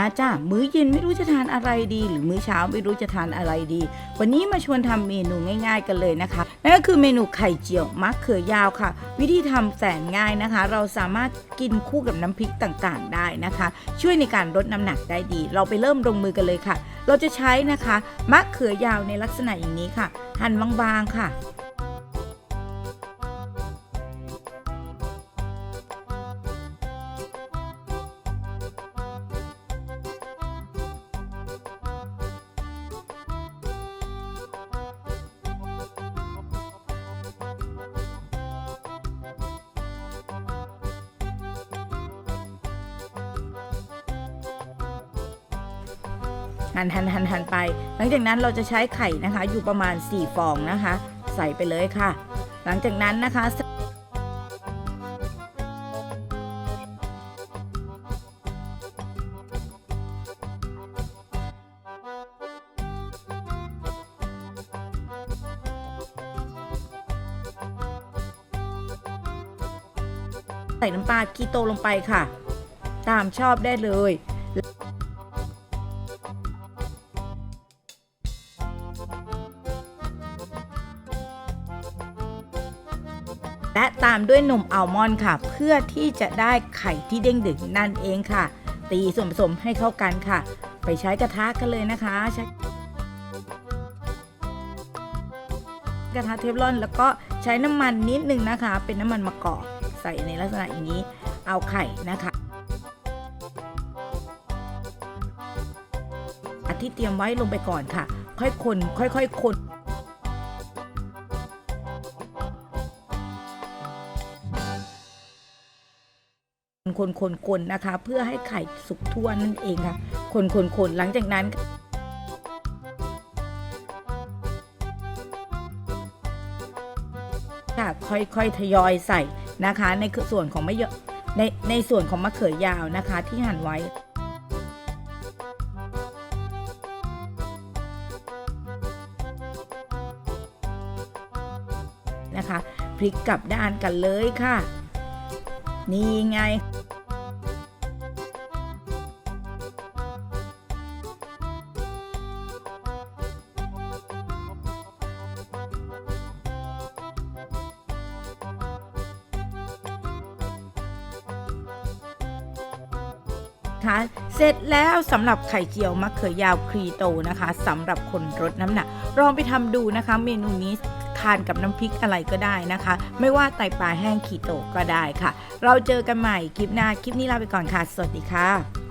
มาจ้ามื้อเย็นไม่รู้จะทานอะไรดีหรือมื้อเช้าไม่รู้จะทานอะไรดีวันนี้มาชวนทำเมนูง่ายๆกันเลยนะคะนั่นก็คือเมนูไข่เจียวมะเขือยาวค่ะวิธีทำแสนง่ายนะคะเราสามารถกินคู่กับน้ำพริกต่างๆได้นะคะช่วยในการลดน้ำหนักได้ดีเราไปเริ่มลงมือกันเลยค่ะเราจะใช้นะคะมะเขือยาวในลักษณะอย่างนี้ค่ะหั่นบางๆค่ะหั่นไปหลังจากนั้นเราจะใช้ไข่นะคะอยู่ประมาณ4ฟองนะคะใส่ไปเลยค่ะหลังจากนั้นนะคะใส่น้ำปลาคีโตลงไปค่ะตามชอบได้เลยและตามด้วยนมอัลมอนด์ค่ะเพื่อที่จะได้ไข่ที่เด้งดึงนั่นเองค่ะตีส่วนผสมให้เข้ากันค่ะไปใช้กระทะกันเลยนะคะใช้กระทะเทฟลอนแล้วก็ใช้น้ำมันนิดนึงนะคะเป็นน้ำมันมะกอกใส่ในลักษณะอย่างนี้เอาไข่นะคะที่เตรียมไว้ลงไปก่อนค่ะค่อยคนค่อยๆคนคนนะคะเพื่อให้ไข่สุกทั่วนั่นเองค่ะคนหลังจากนั้นค่ะค่อยๆทยอยใส่นะคะในส่วนของในส่วนของมะเขือยาวนะคะที่หั่นไว้นะคะพลิกกลับด้านกันเลยค่ะนี่ไงเสร็จแล้วสำหรับไข่เจียวมะเขือยาวครีโตนะคะสำหรับคนลดน้ำหนักลองไปทำดูนะคะเมนูนี้ทานกับน้ำพริกอะไรก็ได้นะคะไม่ว่าไตปลาแห้งคีโตก็ได้ค่ะเราเจอกันใหม่คลิปหน้าคลิปนี้ลาไปก่อนค่ะสวัสดีค่ะ